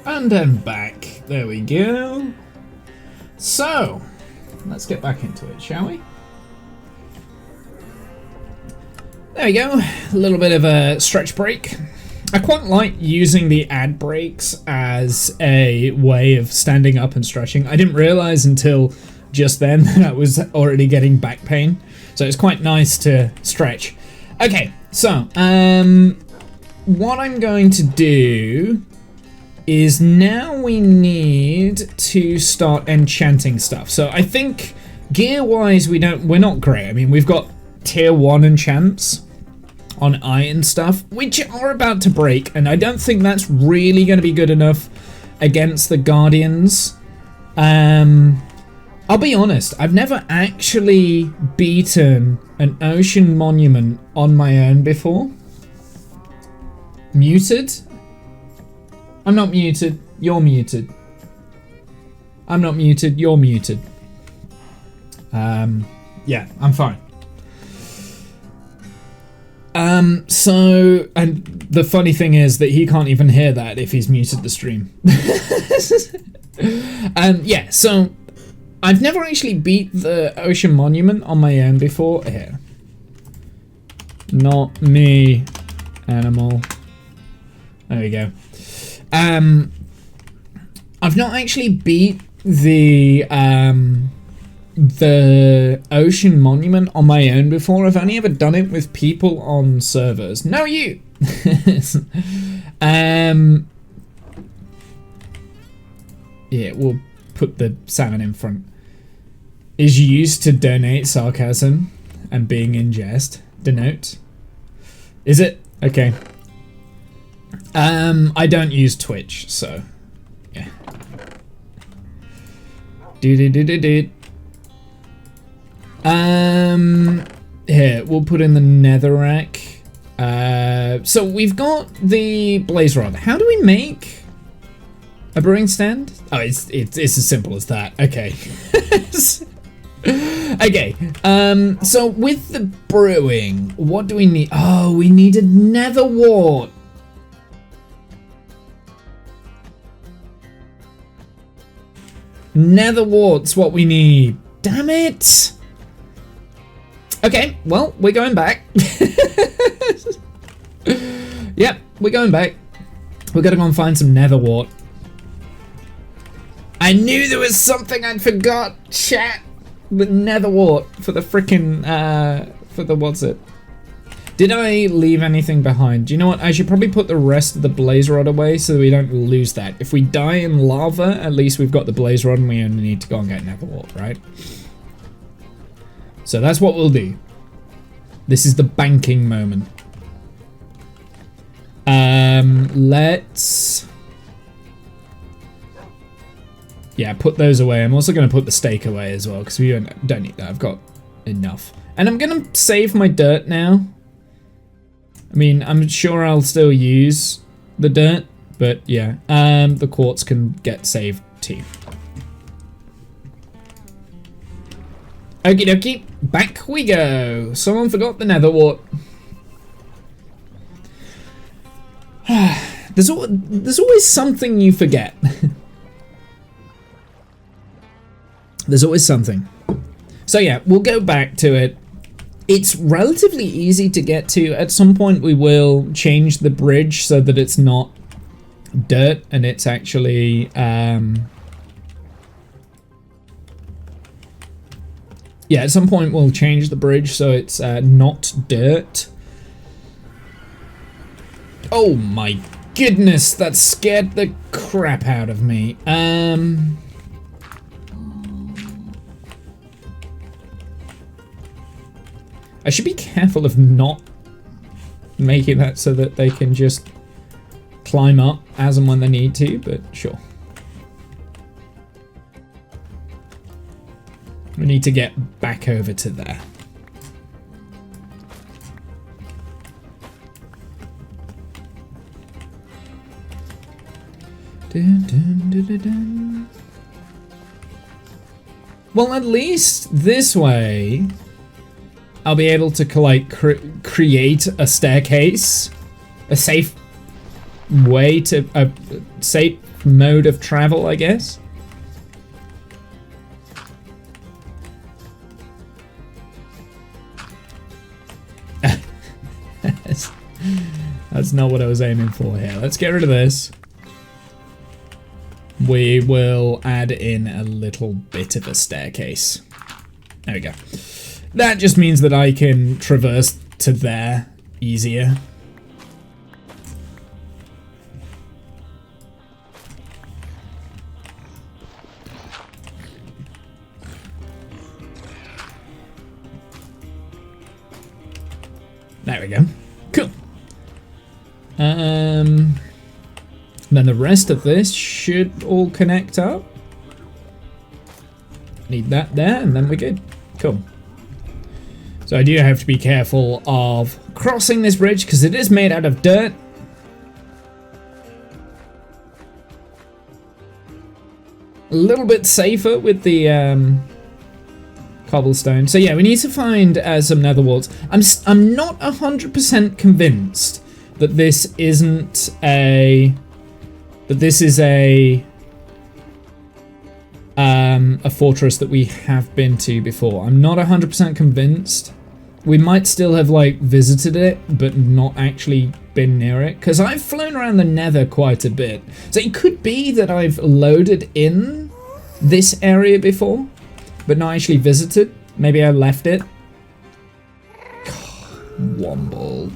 And then back. There we go. So, let's get back into it, shall we? There we go. A little bit of a stretch break. I quite like using the ad breaks as a way of standing up and stretching. I didn't realize until just then that I was already getting back pain. So it's quite nice to stretch. Okay, so what I'm going to do is now we need to start enchanting stuff. So I think gear-wise we're not great. I mean, we've got tier 1 enchants on iron stuff, which are about to break, and I don't think that's really going to be good enough against the Guardians. I'll be honest, I've never actually beaten an ocean monument on my own before. Muted? I'm not muted, you're muted. I'm not muted, you're muted. Yeah, I'm fine. So, and the funny thing is that he can't even hear that if he's muted the stream. Yeah, so I've never actually beat the ocean monument on my own before. Here. Not me, animal. There we go. I've not actually beat the ocean monument on my own before. I've only ever done it with people on servers. No, you. Yeah, we'll put the salmon in front. Is used to donate sarcasm and being in jest. Denote. Is it? Okay. I don't use Twitch, so yeah. Here, we'll put in the netherrack. So we've got the blaze rod. How do we make a brewing stand? Oh, it's as simple as that. Okay. Okay. So with the brewing, what do we need? Oh, we needed nether wart. Nether wart's what we need. Damn it. Okay, well, we're going back. Yep, we're going back. We're gonna go and find some nether wart. I knew there was something I'd forgot, chat. With nether wart for the frickin', for the what's it? Did I leave anything behind? Do you know what? I should probably put the rest of the blaze rod away so that we don't lose that. If we die in lava, at least we've got the blaze rod and we only need to go and get nether wart, right? So that's what we'll do. This is the banking moment. Let's... Yeah, put those away. I'm also going to put the steak away as well because we don't need that. I've got enough. And I'm going to save my dirt now. I mean, I'm sure I'll still use the dirt, but yeah. The quartz can get saved too. Okie dokie, back we go. Someone forgot the nether wart. There's always something you forget. There's always something. So yeah, we'll go back to it. It's relatively easy to get to. At some point we will change the bridge so that it's not dirt and it's actually... Yeah, at some point we'll change the bridge so it's not dirt. Oh my goodness, that scared the crap out of me. I should be careful of not making that so that they can just climb up as and when they need to, but sure. We need to get back over to there. Dun, dun, dun, dun, dun. Well, at least this way, I'll be able to create a staircase, a safe way to a safe mode of travel, I guess. That's not what I was aiming for here. Let's get rid of this. We will add in a little bit of a staircase. There we go. That just means that I can traverse to there easier. There we go. Cool. Then the rest of this should all connect up. Need that there, and then we're good. Cool. So I do have to be careful of crossing this bridge because it is made out of dirt. A little bit safer with the cobblestone. So yeah, we need to find some nether warts. I'm not 100% convinced that this isn't a fortress that we have been to before. I'm not 100% convinced. We might still have like visited it, but not actually been near it, because I've flown around the nether quite a bit. So it could be that I've loaded in this area before, but not actually visited. Maybe I left it. Womble.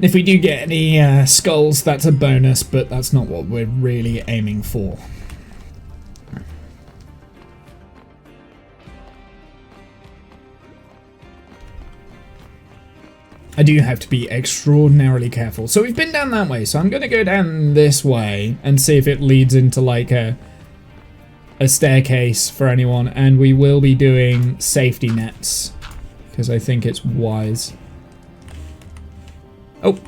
If we do get any skulls, that's a bonus, but that's not what we're really aiming for. I do have to be extraordinarily careful. So we've been down that way, so I'm going to go down this way and see if it leads into like a staircase for anyone, and we will be doing safety nets because I think it's wise. Oh.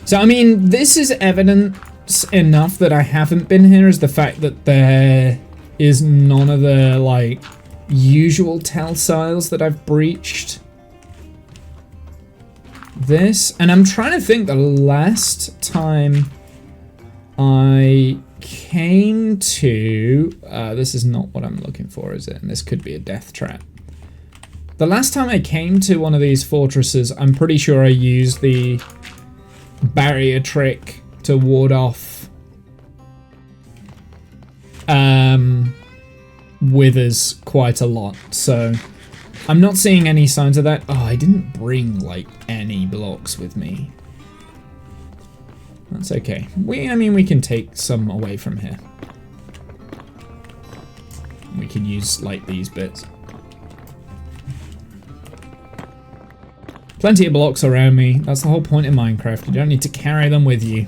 So, I mean, this is evidence enough that I haven't been here, is the fact that there is none of the, like, usual tellsiles that I've breached. This, and I'm trying to think the last time I came to, this is not what I'm looking for, is it? And this could be a death trap. The last time I came to one of these fortresses, I'm pretty sure I used the barrier trick to ward off withers quite a lot, so I'm not seeing any signs of that. Oh, I didn't bring like any blocks with me. That's okay. I mean, we can take some away from here. We can use like these bits. Plenty of blocks around me. That's the whole point in Minecraft. You don't need to carry them with you.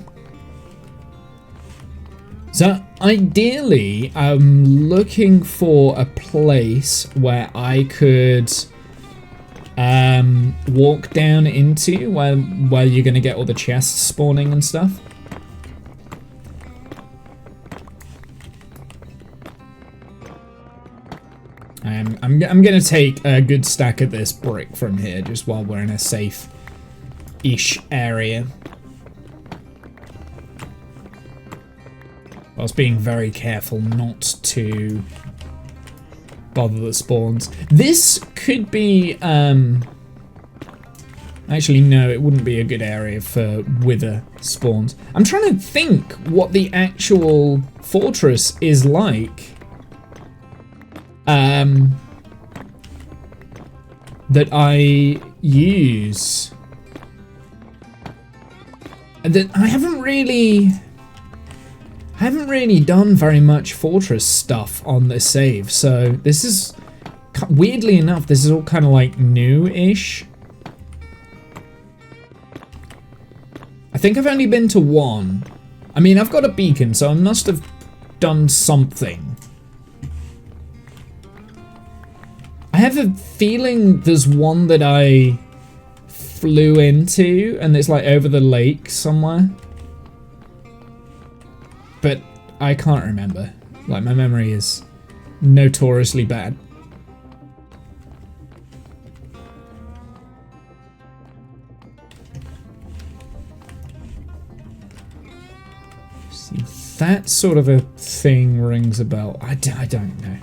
So ideally, I'm looking for a place where I could walk down into where you're going to get all the chests spawning and stuff. I'm going to take a good stack of this brick from here just while we're in a safe-ish area. Whilst being very careful not to bother the spawns. This could be, actually no, it wouldn't be a good area for wither spawns. I'm trying to think what the actual fortress is like. That I use. That I haven't really done very much fortress stuff on this save, so this is, weirdly enough, this is all kind of like new-ish. I think I've only been to one. I mean, I've got a beacon, so I must have done something. I I have a feeling there's one that I flew into and it's like over the lake somewhere. But I can't remember. Like, my memory is notoriously bad. See, that sort of a thing rings a bell. I don't know.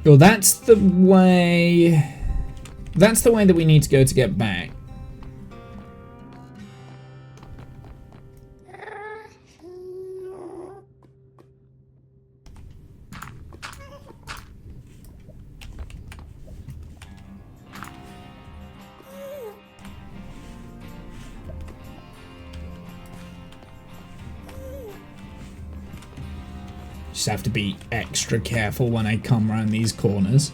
Well, that's the way... That's the way that we need to go to get back. Just have to be extra careful when I come around these corners.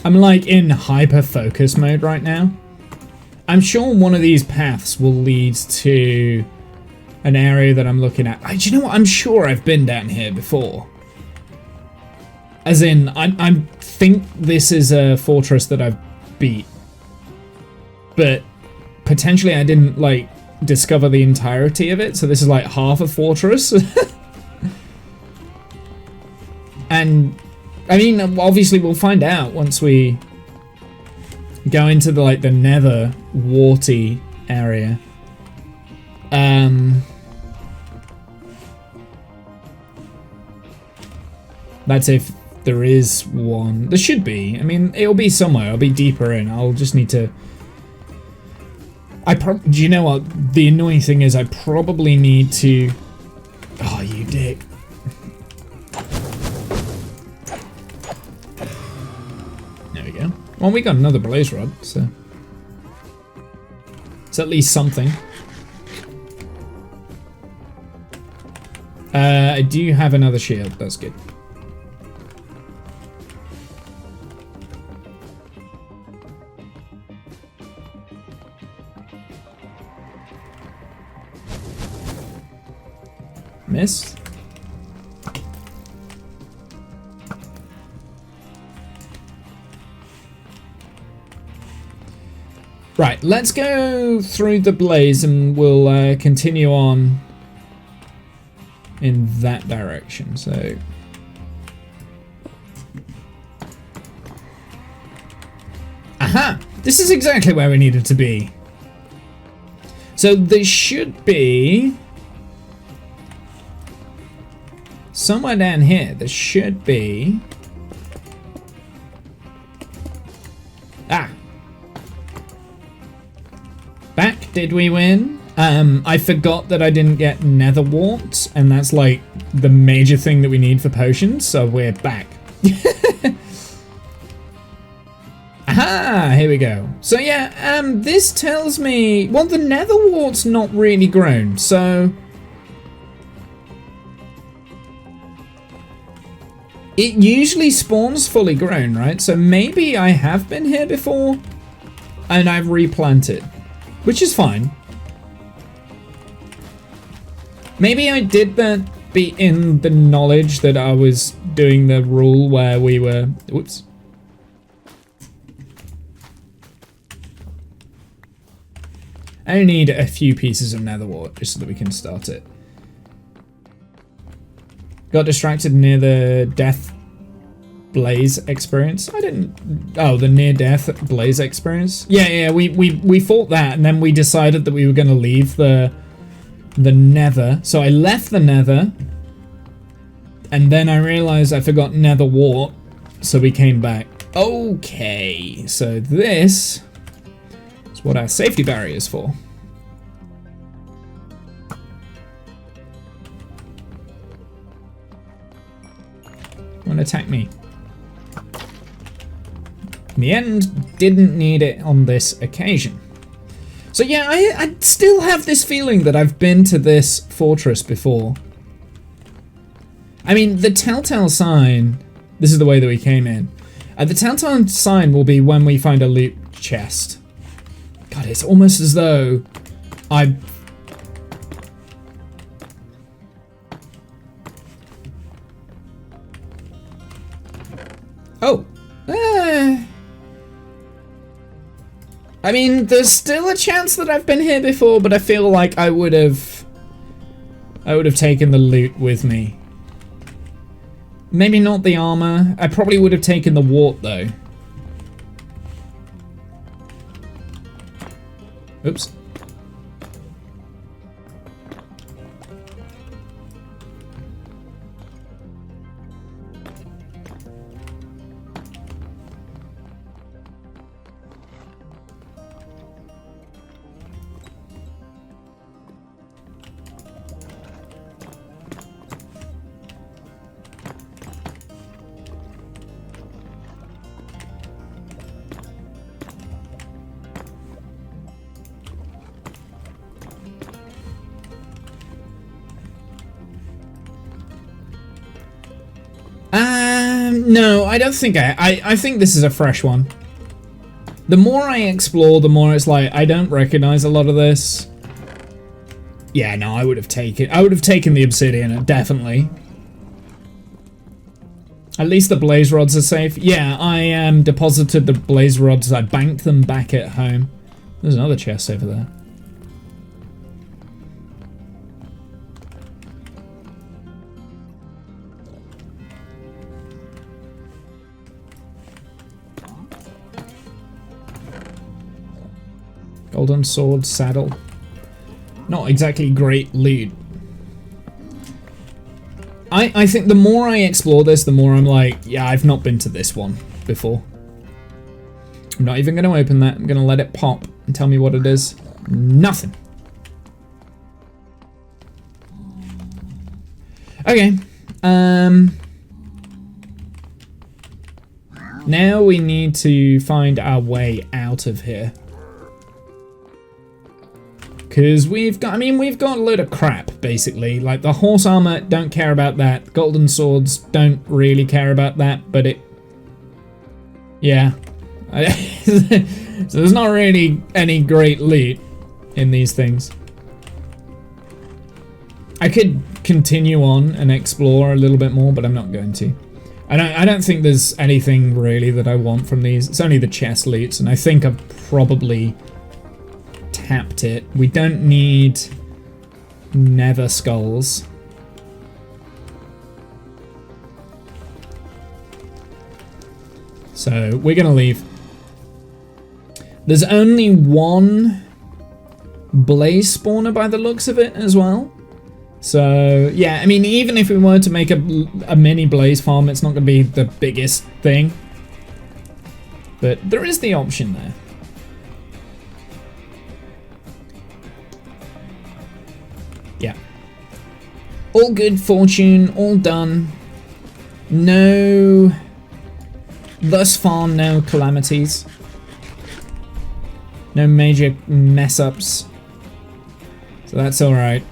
I'm like in hyper focus mode right now. I'm sure one of these paths will lead to an area that I'm looking at. Do you know what? I'm sure I've been down here before. As in, I think this is a fortress that I've beat. But potentially I didn't, like, discover the entirety of it. So this is like half a fortress. And, I mean, obviously we'll find out once we go into the, like, the nether warty area. That's if there is one. There should be. I mean, it'll be somewhere. I'll be deeper in. I'll just need to... Do you know what? The annoying thing is I probably need to... Oh, you dick. There we go. Well, we got another blaze rod, so... It's at least something. I do have another shield. That's good. Miss. Right, let's go through the blaze and we'll continue on in that direction. So aha! This is exactly where we needed to be. So there should be somewhere down here. There should be... Ah! Back, did we win? I forgot that I didn't get nether warts, and that's like the major thing that we need for potions, so we're back. Aha! Here we go. So yeah, this tells me... Well, the nether wart's not really grown, so... It usually spawns fully grown, right? So maybe I have been here before, and I've replanted, which is fine. Maybe I did that be in the knowledge that I was doing the rule where we were... Whoops. I only need a few pieces of nether wart just so that we can start it. Got distracted near the death blaze experience. I didn't... Oh, the near death blaze experience? Yeah, we fought that and then we decided that we were going to leave the nether. So I left the nether and then I realized I forgot nether wart, so we came back. Okay, so this is what our safety barrier is for. Don't attack me. In the end, didn't need it on this occasion. So yeah, I still have this feeling that I've been to this fortress before. I mean, the telltale sign, this is the way that we came in. The telltale sign will be when we find a loot chest. God, it's almost as though I... Oh. I mean, there's still a chance that I've been here before, but I feel like I would have taken the loot with me. Maybe not the armor. I probably would have taken the wart though. Oops. No, I don't think I think this is a fresh one. The more I explore, the more it's like, I don't recognize a lot of this. Yeah, no, I would have taken the obsidian, definitely. At least the blaze rods are safe. Yeah, I deposited the blaze rods, I banked them back at home. There's another chest over there. Golden sword, saddle. Not exactly great loot. I think the more I explore this, the more I'm like, yeah, I've not been to this one before. I'm not even going to open that. I'm going to let it pop and tell me what it is. Nothing. Okay. Now we need to find our way out of here. Because we've got a load of crap, basically. Like, the horse armor, don't care about that. Golden swords, don't really care about that, but it... Yeah. So there's not really any great loot in these things. I could continue on and explore a little bit more, but I'm not going to. I don't think there's anything really that I want from these. It's only the chest loots, and I think I've probably... tapped it. We don't need nether skulls. So we're gonna leave. There's only one blaze spawner by the looks of it as well. So yeah, I mean, even if we were to make a mini blaze farm, it's not gonna be the biggest thing. But there is the option there. Yeah. All good fortune, all done. No... Thus far, no calamities. No major mess-ups. So that's alright.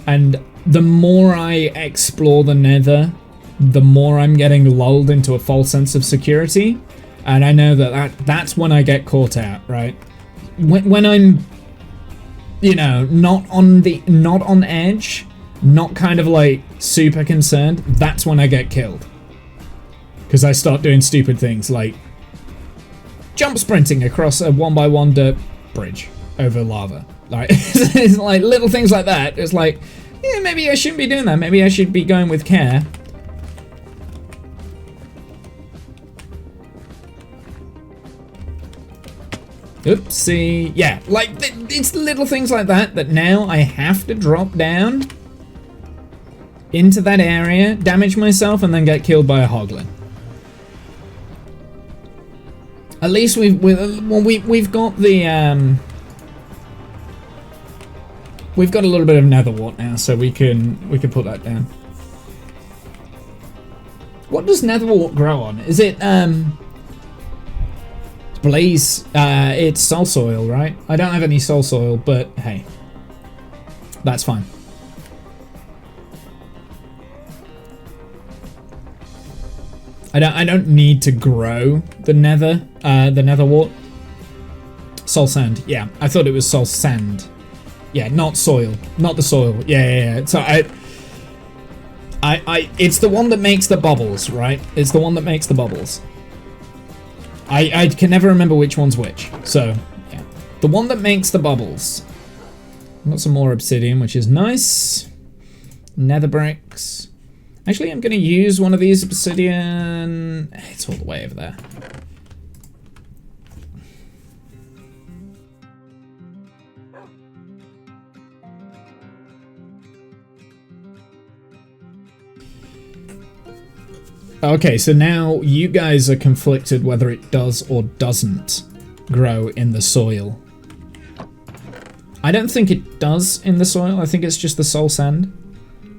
And the more I explore the nether, the more I'm getting lulled into a false sense of security. And I know that's when I get caught out, right? When I'm... you know, not on edge, not kind of like super concerned, that's when I get killed. Because I start doing stupid things like jump sprinting across a 1x1 dirt bridge over lava. Like, it's like little things like that. It's like, yeah, maybe I shouldn't be doing that. Maybe I should be going with care. Oopsie. Yeah, like, it's little things like that that now I have to drop down into that area, damage myself, and then get killed by a hoglin. At least we've got the we've got a little bit of nether wart now, so we can put that down. What does netherwort grow on? Is it, Blaze, it's soul soil, right? I don't have any soul soil, but hey, that's fine. I don't need to grow the netherwort. Soul sand, yeah. I thought it was soul sand. Yeah, not soil, not the soil. Yeah. So it's the one that makes the bubbles, right? It's the one that makes the bubbles. I can never remember which one's which. So, yeah. The one that makes the bubbles. Got some more obsidian, which is nice. Nether bricks. Actually, I'm going to use one of these obsidian. It's all the way over there. Okay, so now you guys are conflicted whether it does or doesn't grow in the soil. I don't think it does in the soil. I think it's just the soul sand,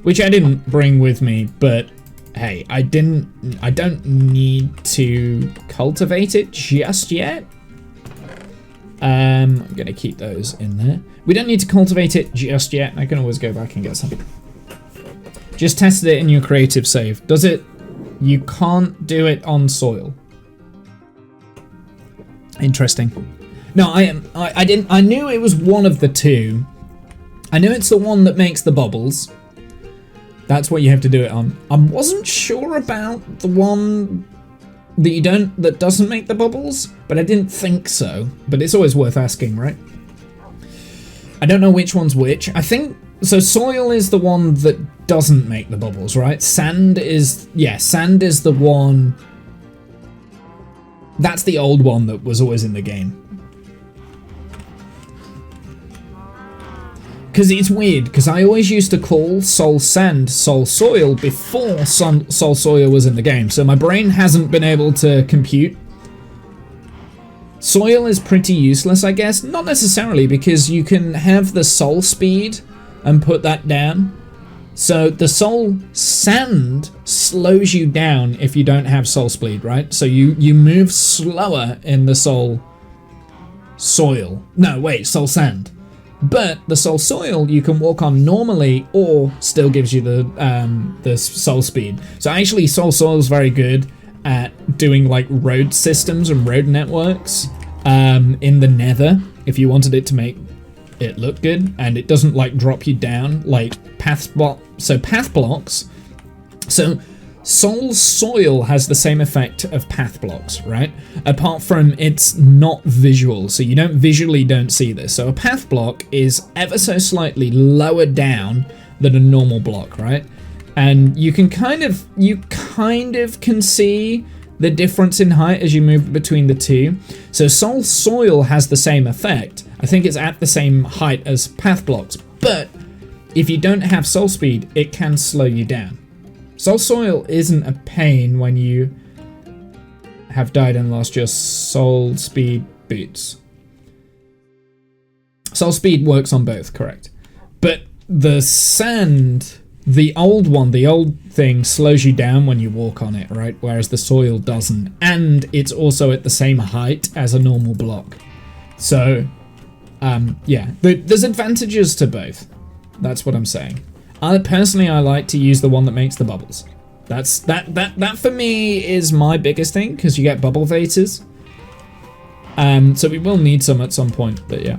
which I didn't bring with me, but hey, I don't need to cultivate it just yet. I'm gonna keep those in there. We don't need to cultivate it just yet. I can always go back and get some. Just tested it in your creative save. Does it? You can't do it on soil. Interesting. No, I didn't. I knew it was one of the two. I knew it's the one that makes the bubbles. That's what you have to do it on. I wasn't sure about the one that doesn't make the bubbles, but I didn't think so. But it's always worth asking, right? I don't know which one's which. I think so. Soil is the one that doesn't make the bubbles, right? Sand is the one. That's the old one that was always in the game. Because it's weird, because I always used to call soul sand soul soil before soul soil was in the game, so my brain hasn't been able to compute. Soil is pretty useless, I guess. Not necessarily, because you can have the soul speed and put that down. So the soul sand slows you down if you don't have soul speed, right? So you move slower in the soul soil. No, wait, soul sand. But the soul soil you can walk on normally, or still gives you the soul speed. So actually, soul soil is very good at doing like road systems and road networks in the Nether. If you wanted it to make it look good, and it doesn't like drop you down like path blocks. So soul soil has the same effect of path blocks, right? Apart from it's not visual, so you don't see this. So a path block is ever so slightly lower down than a normal block, right? And you kind of can see the difference in height as you move between the two. So soul soil has the same effect. I think it's at the same height as path blocks, but if you don't have soul speed, it can slow you down. Soul soil isn't a pain when you have died and lost your soul speed boots. Soul speed works on both, correct? But the sand, the old thing slows you down when you walk on it, right? Whereas the soil doesn't. And it's also at the same height as a normal block. So, yeah, there's advantages to both. That's what I'm saying. Personally, I like to use the one that makes the bubbles. That for me is my biggest thing, because you get bubble vators. So we will need some at some point, but yeah.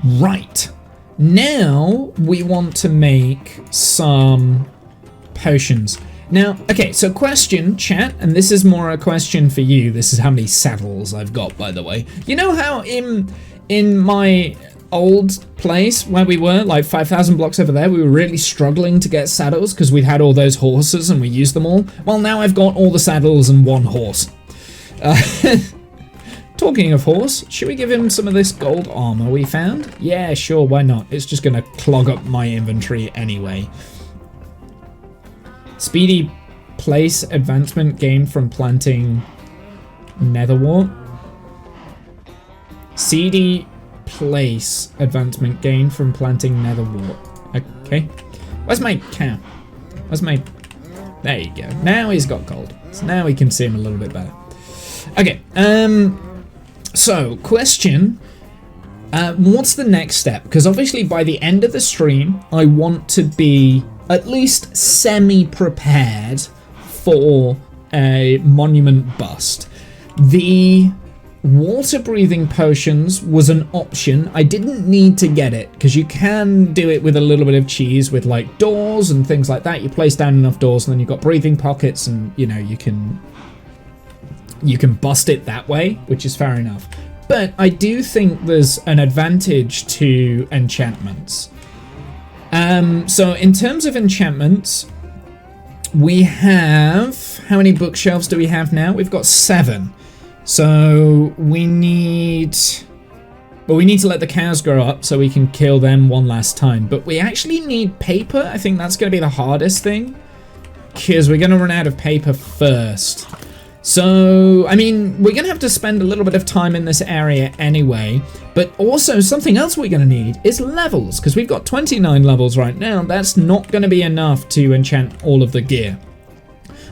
Right. Now we want to make some potions. Now, okay, so question, chat, and this is more a question for you. This is how many saddles I've got, by the way. You know how in my old place where we were, like 5,000 blocks over there, we were really struggling to get saddles because we had all those horses and we used them all? Well, now I've got all the saddles and one horse. Talking of horse, should we give him some of this gold armor we found? Yeah, sure, why not? It's just gonna clog up my inventory anyway. Speedy place advancement gained from planting netherwort. CD place advancement gained from planting netherwort. Okay. Where's my cow? There you go. Now he's got gold. So now we can see him a little bit better. Okay, so question, what's the next step? Because obviously by the end of the stream, I want to be at least semi-prepared for a monument bust. The water-breathing potions was an option. I didn't need to get it, because you can do it with a little bit of cheese with like doors and things like that. You place down enough doors and then you've got breathing pockets and, you know, you can bust it that way, which is fair enough. But I do think there's an advantage to enchantments. So in terms of enchantments, we have, how many bookshelves do we have now? We've got 7. So we need to let the cows grow up so we can kill them one last time. But we actually need paper. I think that's going to be the hardest thing, because we're going to run out of paper first. So, I mean, we're going to have to spend a little bit of time in this area anyway, but also something else we're going to need is levels, because we've got 29 levels right now. That's not going to be enough to enchant all of the gear.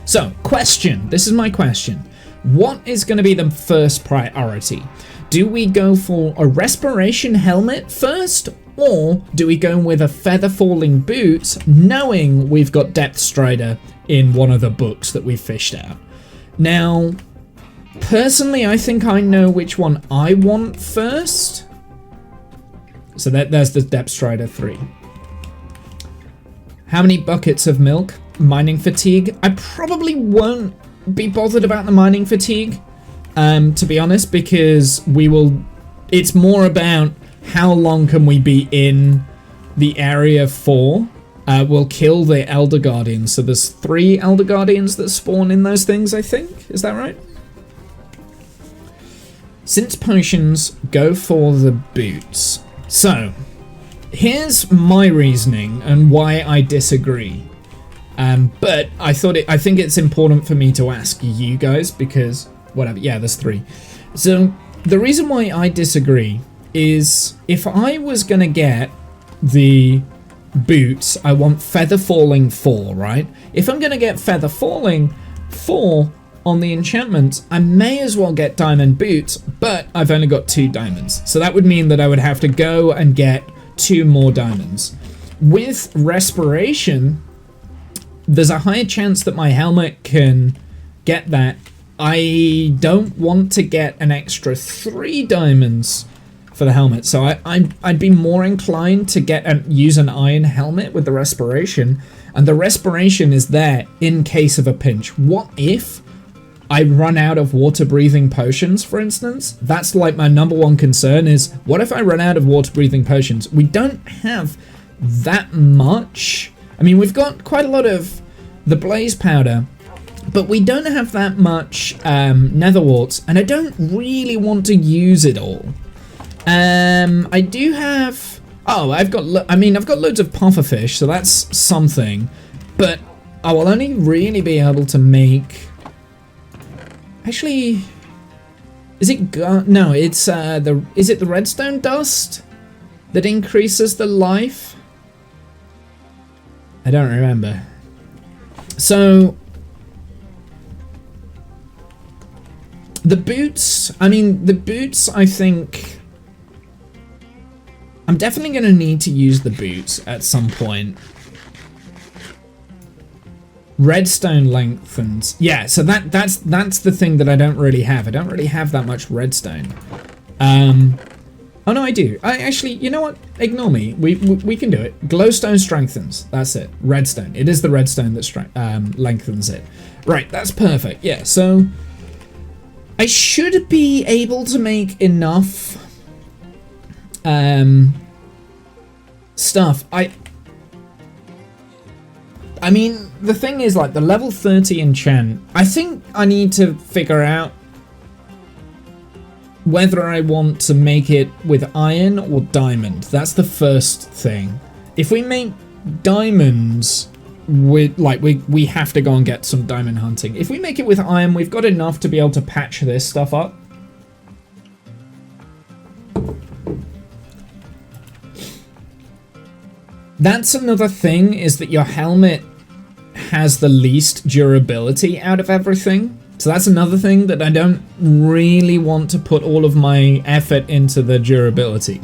So, question. This is my question. What is going to be the first priority? Do we go for a respiration helmet first, or do we go with a feather falling boots, knowing we've got Depth Strider in one of the books that we fished out? Now, personally, I think I know which one I want first. So there's the Depth Strider 3. How many buckets of milk? Mining fatigue? I probably won't be bothered about the mining fatigue, to be honest, because it's more about how long can we be in the area for. We'll kill the Elder Guardians. So there's 3 Elder Guardians that spawn in those things, I think. Is that right? Since potions, go for the boots. So, here's my reasoning and why I disagree. But I think it's important for me to ask you guys, because whatever. Yeah, there's 3. So the reason why I disagree is, if I was gonna get the boots, I want feather falling 4, right? If I'm gonna get feather falling 4 on the enchantment, I may as well get diamond boots, but I've only got 2 diamonds. So that would mean that I would have to go and get 2 more diamonds. With respiration, there's a higher chance that my helmet can get that. I don't want to get an extra 3 diamonds for the helmet, so I'd be more inclined to use an iron helmet with the respiration, and the respiration is there in case of a pinch. What if I run out of water breathing potions, for instance? That's like my number 1 concern is, what if I run out of water breathing potions? We don't have that much. I mean, we've got quite a lot of the blaze powder, but we don't have that much nether warts, and I don't really want to use it all. I do have, I've got loads of pufferfish, so that's something, but I will only really be able to make, actually, is it the redstone dust that increases the life? I don't remember. So the boots, I think I'm definitely going to need to use the boots at some point. Redstone lengthens. Yeah, so that's the thing that I don't really have. I don't really have that much redstone. Oh no, I do. I actually, you know what? Ignore me. We can do it. Glowstone strengthens. That's it. Redstone. It is the redstone that lengthens it. Right, that's perfect. Yeah, so I should be able to make enough stuff. I mean, the thing is, like, the level 30 enchant, I think I need to figure out whether I want to make it with iron or diamond. That's the first thing. If we make diamonds, we have to go and get some diamond hunting. If we make it with iron, we've got enough to be able to patch this stuff up. That's another thing, is that your helmet has the least durability out of everything. So that's another thing, that I don't really want to put all of my effort into the durability.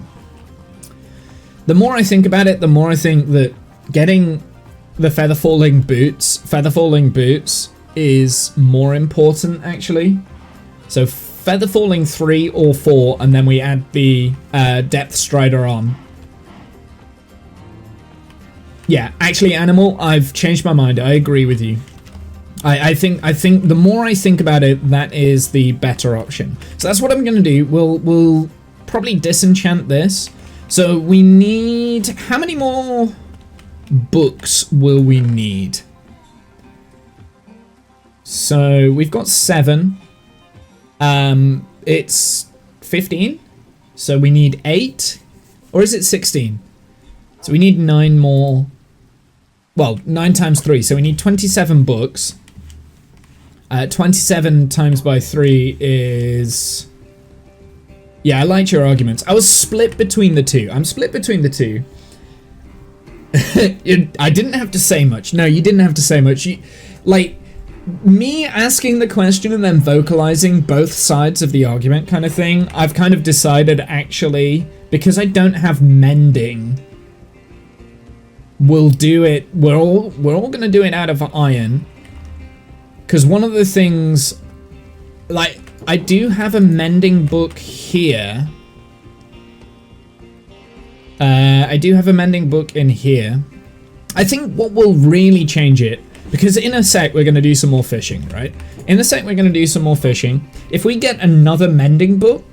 The more I think about it, the more I think that getting the feather falling boots is more important, actually. So feather falling 3 or 4, and then we add the depth strider on. Yeah, actually, Animal, I've changed my mind. I agree with you. I think the more I think about it, that is the better option. So that's what I'm gonna do. We'll probably disenchant this. So we need, how many more books will we need? So we've got 7. It's 15. So we need 8, or is it 16? So we need 9 more. Well, 9 times 3. So we need 27 books. 27 times by 3 is... Yeah, I liked your arguments. I was split between the two. I'm split between the two. I didn't have to say much. No, you didn't have to say much. Like, me asking the question and then vocalizing both sides of the argument kind of thing, I've kind of decided, actually, because I don't have mending, we'll do it. We're all gonna do it out of iron. Because one of the things, like, I do have a mending book here. I do have a mending book in here. I think what will really change it, because in a sec we're going to do some more fishing, right? In a sec we're going to do some more fishing. If we get another mending book,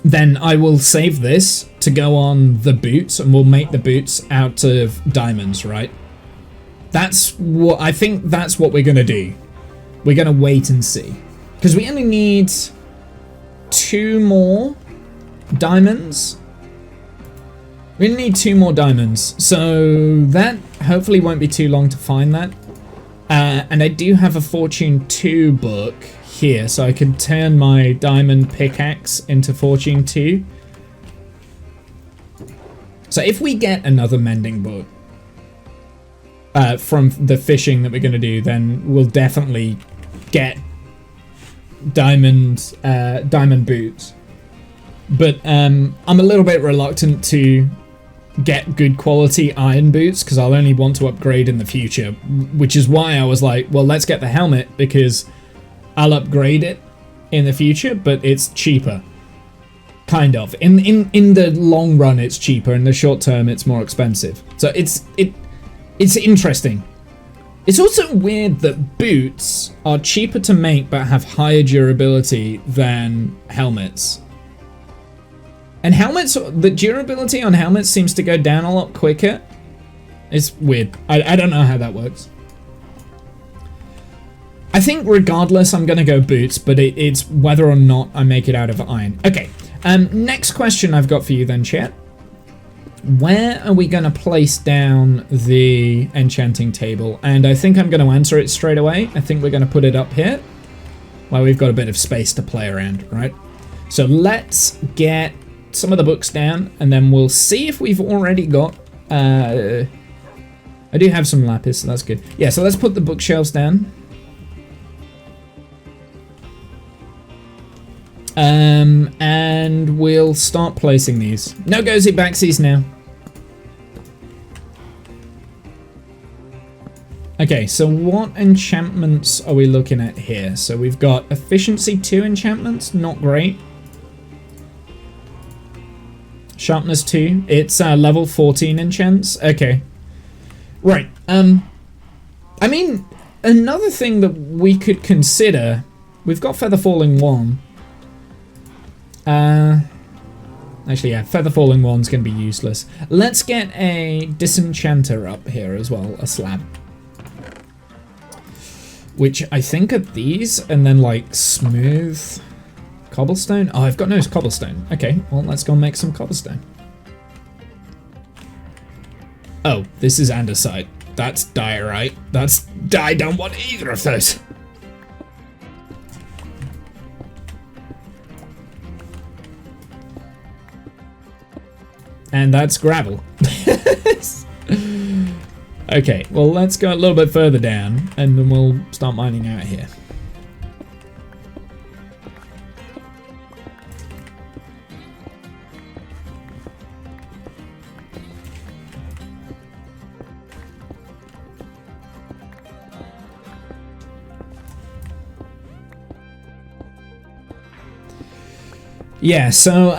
then I will save this to go on the boots, and we'll make the boots out of diamonds, right? That's what I think. That's what we're going to do. We're going to wait and see. Because we only need 2 more diamonds. We only need 2 more diamonds. So that hopefully won't be too long to find that. And I do have a Fortune 2 book here. So I can turn my diamond pickaxe into Fortune 2. So if we get another mending book from the fishing that we're going to do, then we'll definitely get diamond boots. But I'm a little bit reluctant to get good quality iron boots because I'll only want to upgrade in the future, which is why I was like, well, let's get the helmet because I'll upgrade it in the future, but it's cheaper. Kind of. In the long run it's cheaper, in the short term it's more expensive. So it's interesting. It's also weird that boots are cheaper to make but have higher durability than helmets. And helmets, the durability on helmets seems to go down a lot quicker. It's weird. I don't know how that works. I think regardless I'm going to go boots, but it's whether or not I make it out of iron. Okay, next question I've got for you then, chat. Where are we going to place down the enchanting table? And I think I'm going to answer it straight away. I think we're going to put it up here, where we've got a bit of space to play around, right? So let's get some of the books down, and then we'll see if we've already got... I do have some lapis, so that's good. Yeah, so let's put the bookshelves down. And we'll start placing these. No goes it backsies now. Okay, so what enchantments are we looking at here? So we've got efficiency 2 enchantments, not great. Sharpness 2, it's level 14 enchants. Okay. Right. I mean, another thing that we could consider, we've got Feather Falling 1. Actually, yeah, Feather Falling 1's going to be useless. Let's get a Disenchanter up here as well, a slab. Which I think are these, and then like smooth cobblestone. Oh, I've got no cobblestone. Okay, well, let's go make some cobblestone. Oh, this is andesite. That's diorite. I don't want either of those. And that's gravel. Okay, well, let's go a little bit further down, and then we'll start mining out here. Yeah, so,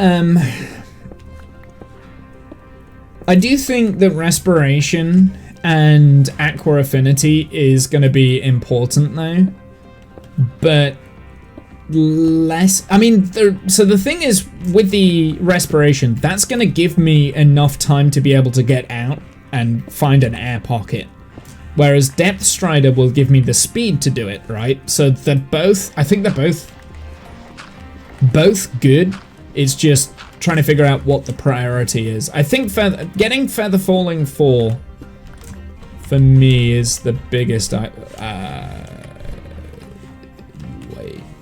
I do think that respiration and aqua affinity is going to be important though, but less. I mean, so the thing is with the respiration, that's going to give me enough time to be able to get out and find an air pocket, whereas Depth Strider will give me the speed to do it, right? So they're both, I think they're both good. It's just trying to figure out what the priority is. I think getting Feather Falling 4 for me is the biggest. Wait,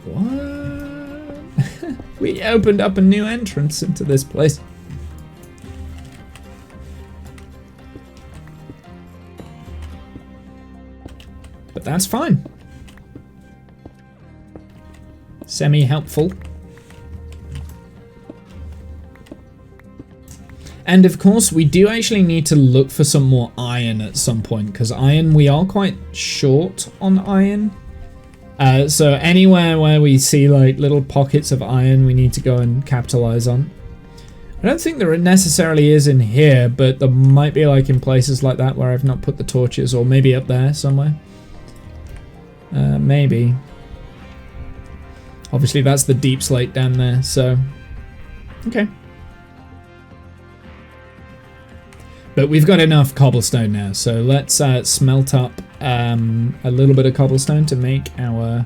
what? We opened up a new entrance into this place. But that's fine. Semi-helpful. And of course, we do actually need to look for some more iron at some point, because iron, we are quite short on iron. So anywhere where we see like little pockets of iron, we need to go and capitalize on. I don't think there necessarily is in here, but there might be like in places like that where I've not put the torches, or maybe up there somewhere. Maybe. Obviously that's the deep slate down there, so okay. But we've got enough cobblestone now, so let's smelt up a little bit of cobblestone to make our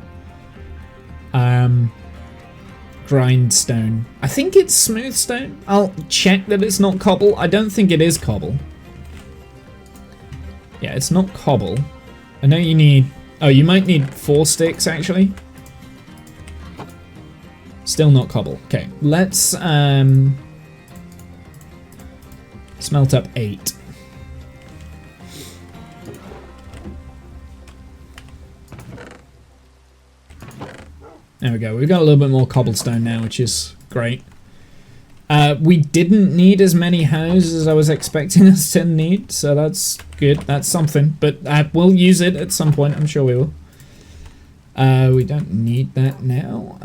grindstone. I think it's smooth stone. I'll check that it's not cobble. I don't think it is cobble. Yeah, it's not cobble. I know you need... Oh, you might need 4 sticks, actually. Still not cobble. Okay, let's... smelt up 8. There we go. We've got a little bit more cobblestone now, which is great. We didn't need as many houses as I was expecting us to need, so that's good. That's something, but we'll use it at some point. I'm sure we will. We don't need that now.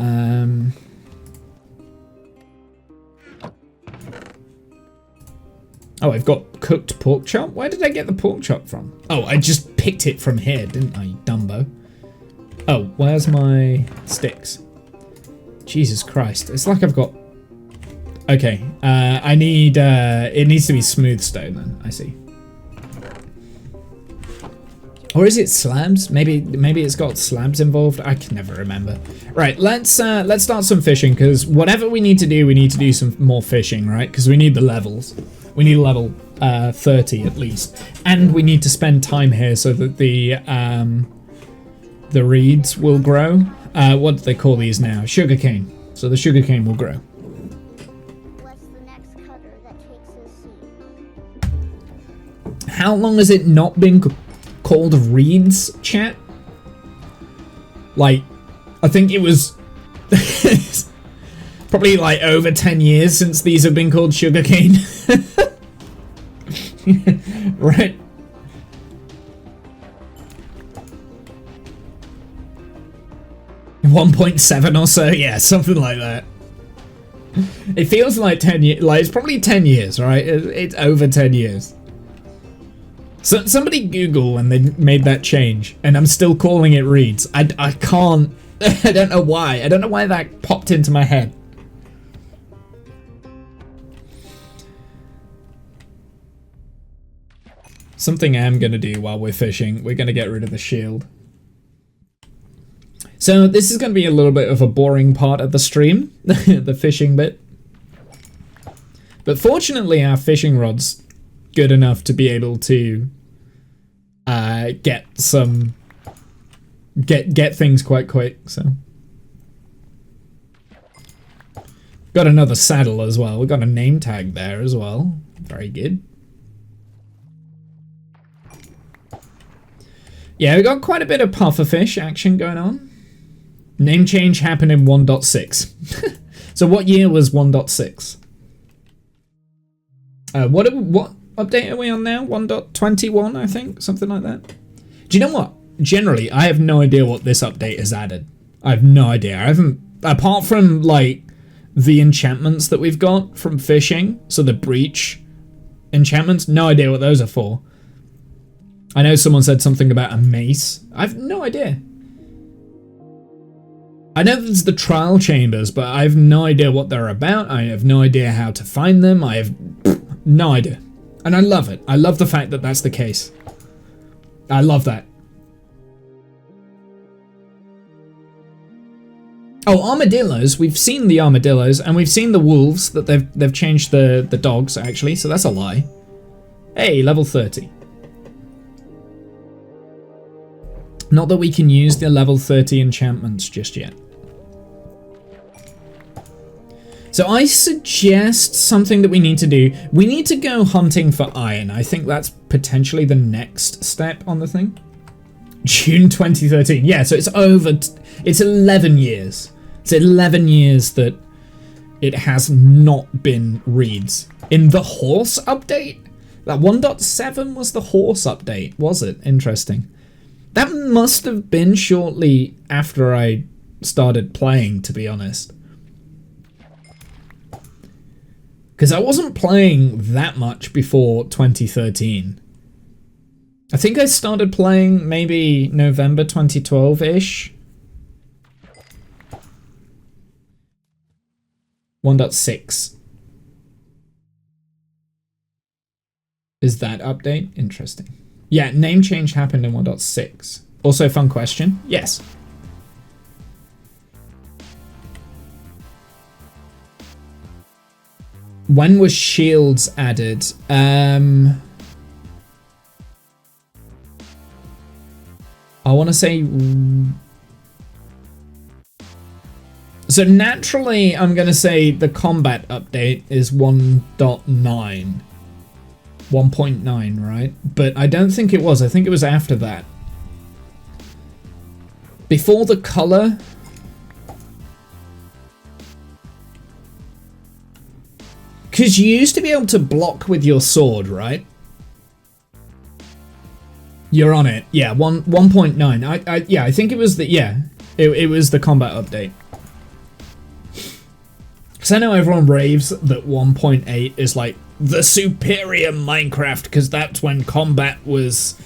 Oh, I've got cooked pork chop? Where did I get the pork chop from? Oh, I just picked it from here, didn't I, Dumbo? Oh, where's my sticks? Jesus Christ. It's like I've got... Okay, I need... it needs to be smooth stone then, I see. Or is it slabs? Maybe it's got slabs involved. I can never remember. Right, let's start some fishing, because whatever we need to do some more fishing, right? Because we need the levels. We need level 30 at least, and we need to spend time here so that the reeds will grow. What do they call these now? Sugarcane. So the sugarcane will grow. What's the next cutter that takes a seed? How long has it not been called reeds, chat? Like, I think it was probably like over 10 years since these have been called sugarcane. Right. .7 or so, yeah, something like that. It feels like 10 years, like it's probably 10 years, right? It's over 10 years. So somebody Google when they made that change, and I'm still calling it reeds. I can't, I don't know why. I don't know why that popped into my head. Something I'm going to do while we're fishing, we're going to get rid of the shield. So this is going to be a little bit of a boring part of the stream, the fishing bit. But fortunately our fishing rod's good enough to be able to get things quite quick, so. Got another saddle as well. We've got a name tag there as well. Very good. Yeah, we got quite a bit of pufferfish action going on. Name change happened in 1.6. So what year was 1.6? What update are we on now? 1.21, I think, something like that. Do you know what? Generally, I have no idea what this update has added. I have no idea. I haven't, apart from like the enchantments that we've got from fishing, so the breach enchantments, no idea what those are for. I know someone said something about a mace. I have no idea. I know there's the trial chambers, but I have no idea what they're about. I have no idea how to find them. I have no idea. And I love it. I love the fact that that's the case. I love that. Oh, armadillos. We've seen the armadillos, and we've seen the wolves, that they've changed the dogs, actually, so that's a lie. Hey, level 30. Not that we can use the level 30 enchantments just yet. So I suggest something that we need to do. We need to go hunting for iron. I think that's potentially the next step on the thing. June 2013. Yeah, so it's over. It's 11 years. It's 11 years that it has not been reads. In the horse update? That 1.7 was the horse update, was it? Interesting. That must have been shortly after I started playing, to be honest. Because I wasn't playing that much before 2013. I think I started playing maybe November 2012-ish. 1.6. Is that update? Interesting. Yeah, name change happened in 1.6. Also, fun question. Yes. When was shields added? I want to say... So naturally, I'm going to say the combat update is 1.9. 1.9, right? But I don't think it was. I think it was after that. Before the color... Because you used to be able to block with your sword, right? You're on it. Yeah, 1.9. Yeah, I think it was the... Yeah, it was the combat update. Because I know everyone raves that 1.8 is like the superior Minecraft because that's when combat was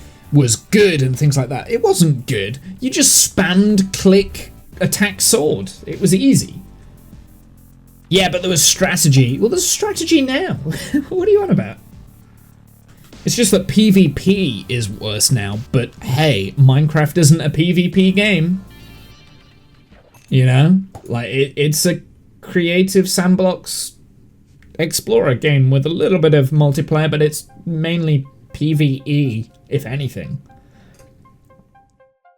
good and things like that. It wasn't good. You just spammed click attack sword. It was easy. Yeah, but there was strategy. Well, there's strategy now. What are you on about? It's just that PvP is worse now, but hey, Minecraft isn't a PvP game. You know? Like, it's a creative sandbox explorer game with a little bit of multiplayer, but it's mainly PvE, if anything.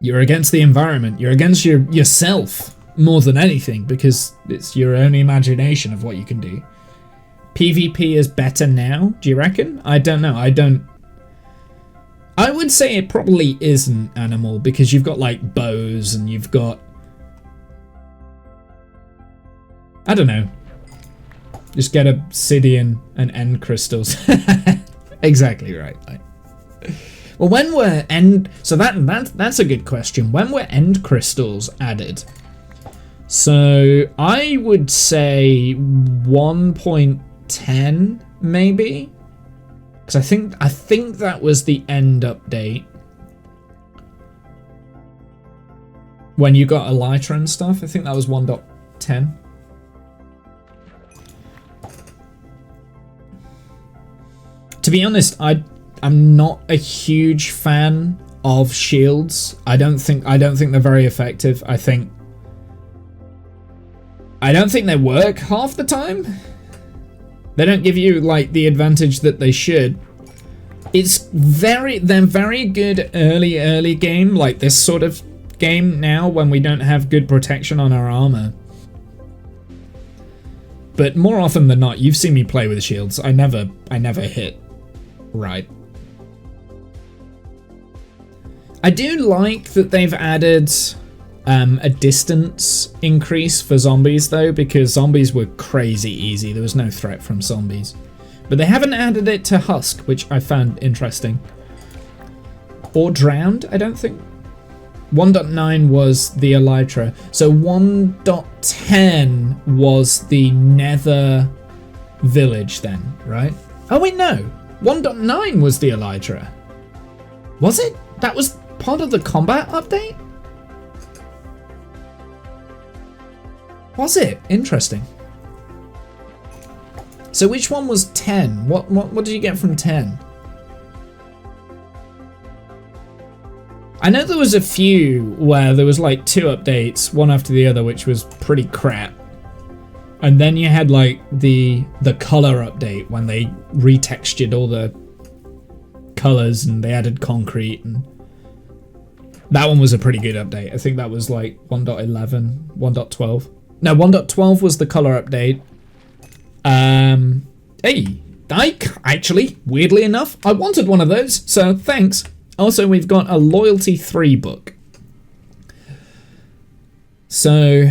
You're against the environment. You're against yourself more than anything, because it's your own imagination of what you can do. PvP is better now, do you reckon? I don't know. I would say it probably isn't, Animal, because you've got like bows and you've got... I don't know. Just get obsidian and end crystals. Exactly right. Well, when were end... So that's a good question. When were end crystals added? So I would say 1.10 maybe, because I think that was the end update when you got Elytra and stuff. I think that was 1.10. To be honest, I'm not a huge fan of shields. I don't think they're very effective. I don't think they work half the time. They don't give you like the advantage that they should. They're very good early game, like this sort of game now when we don't have good protection on our armor. But more often than not, you've seen me play with shields. I never hit right. I do like that they've added a distance increase for zombies though, because zombies were crazy easy. There was no threat from zombies. But they haven't added it to Husk, which I found interesting. Or Drowned, I don't think. 1.9 was the Elytra. So 1.10 was the Nether village then, right? Oh wait, no. 1.9 was the Elytra. Was it? That was part of the combat update? Was it? Interesting. So which one was 10? What did you get from 10? I know there was a few where there was like 2 updates, one after the other, which was pretty crap. And then you had like the color update when they retextured all the colors and they added concrete, and that one was a pretty good update. I think that was like 1.11, 1.12. No, 1.12 was the color update. Hey, actually, weirdly enough, I wanted one of those, so thanks. Also, we've got a Loyalty 3 book. So,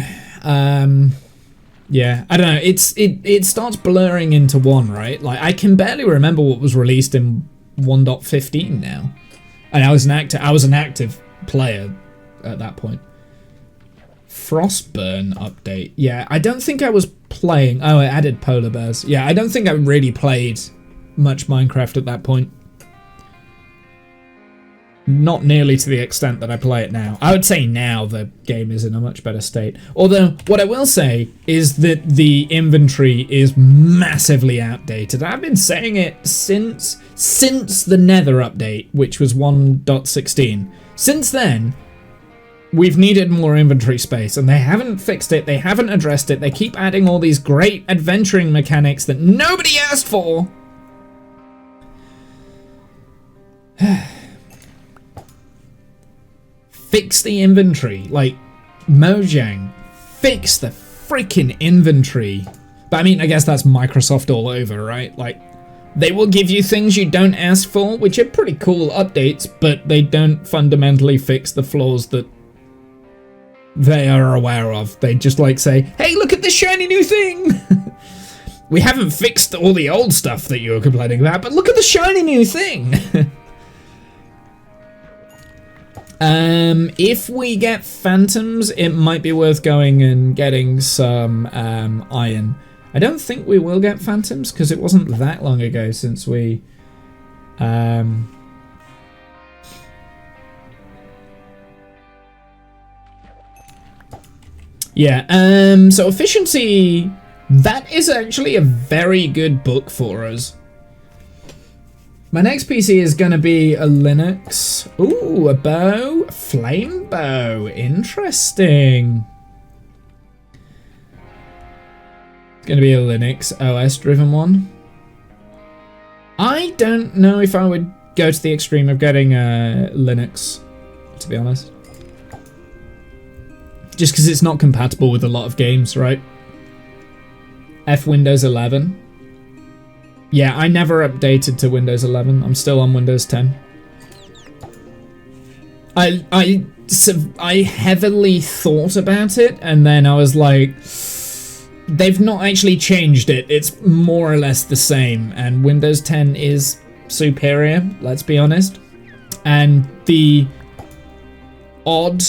yeah, I don't know. It starts blurring into one, right? Like, I can barely remember what was released in 1.15 now, and I was an active player at that point. Frostburn update. Yeah, I don't think I was playing. Oh, it added polar bears. Yeah, I don't think I really played much Minecraft at that point. Not nearly to the extent that I play it now. I would say now the game is in a much better state. Although, what I will say is that the inventory is massively outdated. I've been saying it since the Nether update, which was 1.16. Since then, we've needed more inventory space, and they haven't fixed it, they haven't addressed it, they keep adding all these great adventuring mechanics that nobody asked for. Fix the inventory, like, Mojang, fix the freaking inventory. But I mean, I guess that's Microsoft all over, right? Like, they will give you things you don't ask for, which are pretty cool updates, but they don't fundamentally fix the flaws that they are aware of. They just like say, hey, look at this shiny new thing. We haven't fixed all the old stuff that you were complaining about, but look at the shiny new thing. If we get phantoms, it might be worth going and getting some iron. I don't think we will get phantoms because it wasn't that long ago since we yeah, so efficiency, that is actually a very good book for us. My next PC is going to be a Linux. Ooh, a bow. A flame bow. Interesting. It's going to be a Linux OS driven one. I don't know if I would go to the extreme of getting a Linux, to be honest. Just because it's not compatible with a lot of games, right? Windows 11. Yeah, I never updated to Windows 11. I'm still on Windows 10. I heavily thought about it, and then I was like, they've not actually changed it. It's more or less the same, and Windows 10 is superior, let's be honest. And the odd,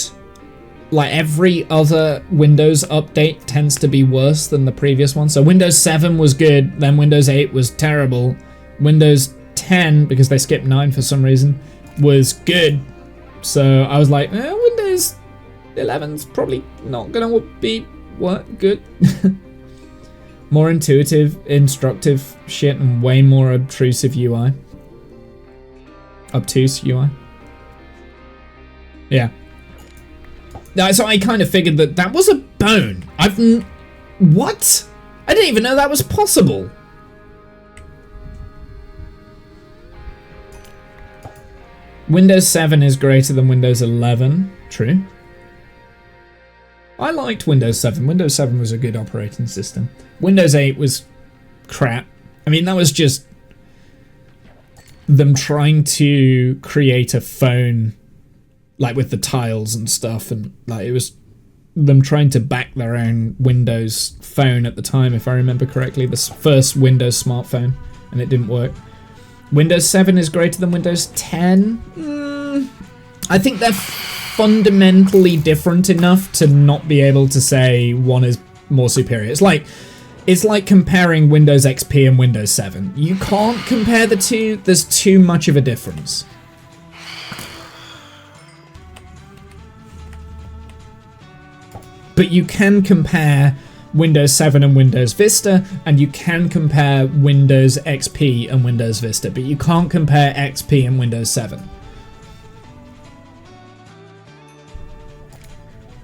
like every other Windows update tends to be worse than the previous one. So Windows 7 was good, then Windows 8 was terrible. Windows 10, because they skipped 9 for some reason, was good. So I was like, Windows 11's probably not gonna be good. More intuitive, instructive shit, and way more obtrusive UI. Obtuse UI. Yeah. So I kind of figured that was a bone. What? I didn't even know that was possible. Windows 7 is greater than Windows 11. True. I liked Windows 7. Windows 7 was a good operating system. Windows 8 was crap. I mean, that was just them trying to create a phone like with the tiles and stuff, and like it was them trying to back their own Windows phone at the time, if I remember correctly, the first Windows smartphone, and it didn't work. Windows 7 is greater than Windows 10. I think they're fundamentally different enough to not be able to say one is more superior. It's like comparing Windows XP and Windows 7. You can't compare the two. There's too much of a difference. But you can compare Windows 7 and Windows Vista, and you can compare Windows XP and Windows Vista, but you can't compare XP and Windows 7.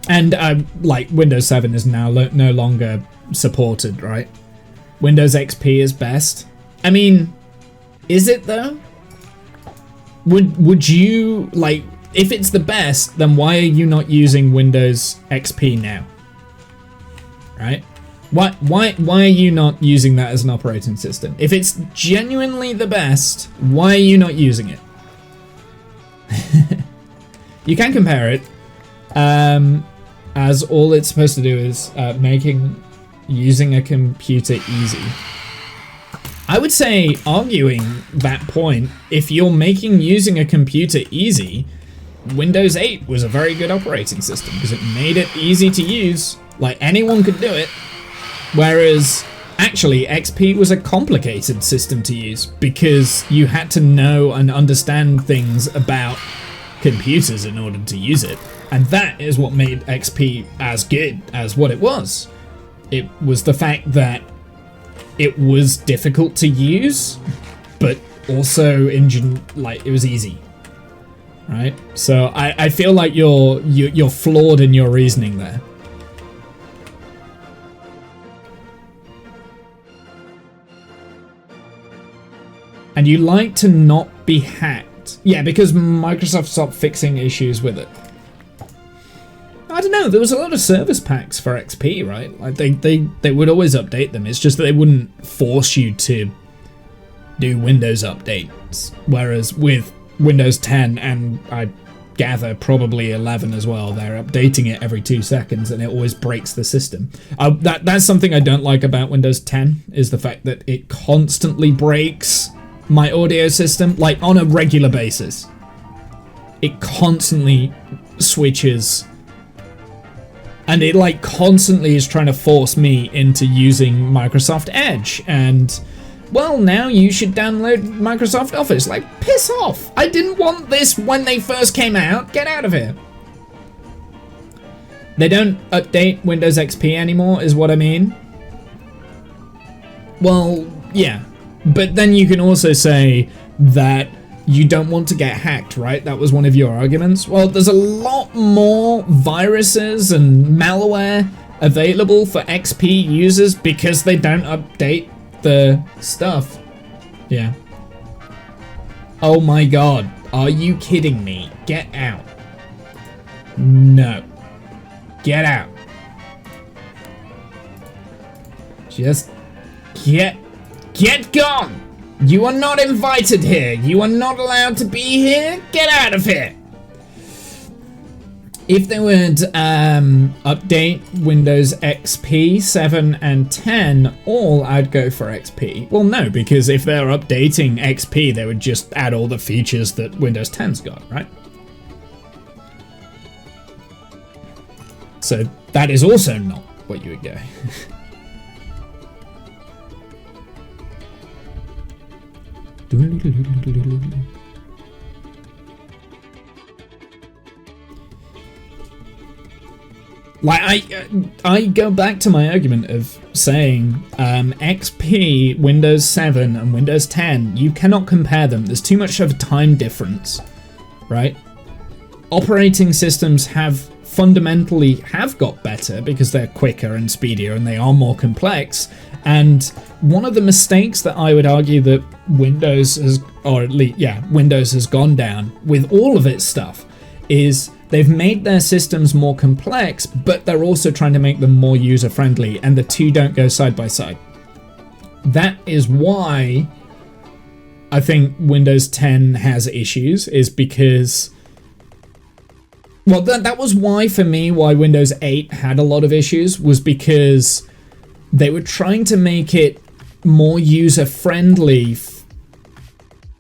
And like Windows 7 is now no longer supported, right? Windows XP is best. I mean, is it though? Would you, like, if it's the best, then why are you not using Windows XP now? Right? Why are you not using that as an operating system? If it's genuinely the best, why are you not using it? You can compare it, as all it's supposed to do is making using a computer easy. I would say, arguing that point, if you're making using a computer easy, Windows 8 was a very good operating system because it made it easy to use. Like, anyone could do it. Whereas, actually, XP was a complicated system to use because you had to know and understand things about computers in order to use it. And that is what made XP as good as what it was. It was the fact that it was difficult to use, but also it was easy. Right? So I feel like you're flawed in your reasoning there. And you like to not be hacked. Yeah, because Microsoft stopped fixing issues with it. I don't know, there was a lot of service packs for XP, right? Like they would always update them. It's just that they wouldn't force you to do Windows updates. Whereas with Windows 10 and I gather probably 11 as well, they're updating it every 2 seconds and it always breaks the system. That's something I don't like about Windows 10, is the fact that it constantly breaks my audio system, like on a regular basis. It constantly switches, and it like constantly is trying to force me into using Microsoft Edge, and well, now you should download Microsoft Office. Like, piss off! I didn't want this when they first came out. Get out of here. They don't update Windows XP anymore, is what I mean. Well, yeah. But then you can also say that you don't want to get hacked, right? That was one of your arguments. Well, there's a lot more viruses and malware available for XP users because they don't update the stuff. Yeah. Oh my god. Are you kidding me? Get out. No. Get out. Just get gone! You are not invited here. You are not allowed to be here. Get out of here. If they would update Windows XP 7 and 10 all, I'd go for XP. Well, no, because if they're updating XP, they would just add all the features that Windows 10's got, right? So that is also not what you would go. Like, I go back to my argument of saying XP, Windows 7 and Windows 10, you cannot compare them. There's too much of a time difference, right? Operating systems fundamentally have got better because they're quicker and speedier and they are more complex. And one of the mistakes that I would argue that Windows has, or at least, yeah, Windows has gone down with all of its stuff is they've made their systems more complex, but they're also trying to make them more user-friendly, and the two don't go side by side. That is why I think Windows 10 has issues, is because Well, that was why, for me, why Windows 8 had a lot of issues, was because they were trying to make it more user-friendly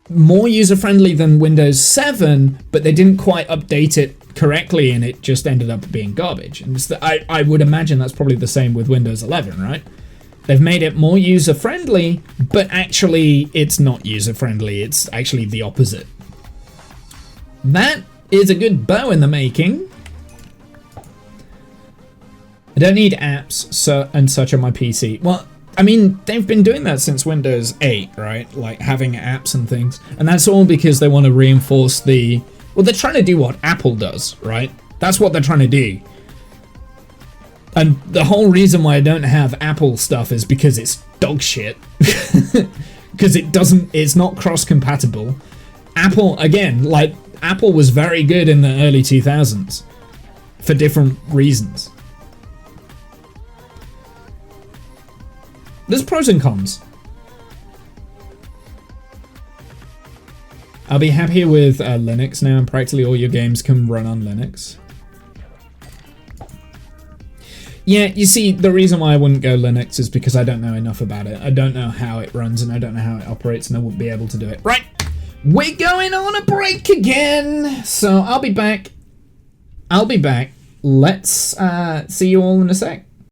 than Windows 7, but they didn't quite update it correctly, and it just ended up being garbage. And I would imagine that's probably the same with Windows 11, right? They've made it more user-friendly, but actually it's not user-friendly. It's actually the opposite. That is a good bow in the making. I don't need apps and such on my PC. Well, I mean, they've been doing that since Windows 8, right? Like having apps and things. And that's all because they want to reinforce the... Well, they're trying to do what Apple does, right? That's what they're trying to do. And the whole reason why I don't have Apple stuff is because it's dog shit. Because it's not cross-compatible. Apple, again, like, Apple was very good in the early 2000s. For different reasons. There's pros and cons. I'll be happier with Linux now, and practically all your games can run on Linux. Yeah, you see, the reason why I wouldn't go Linux is because I don't know enough about it. I don't know how it runs, and I don't know how it operates, and I wouldn't be able to do it. Right, we're going on a break again, so I'll be back. Let's see you all in a sec.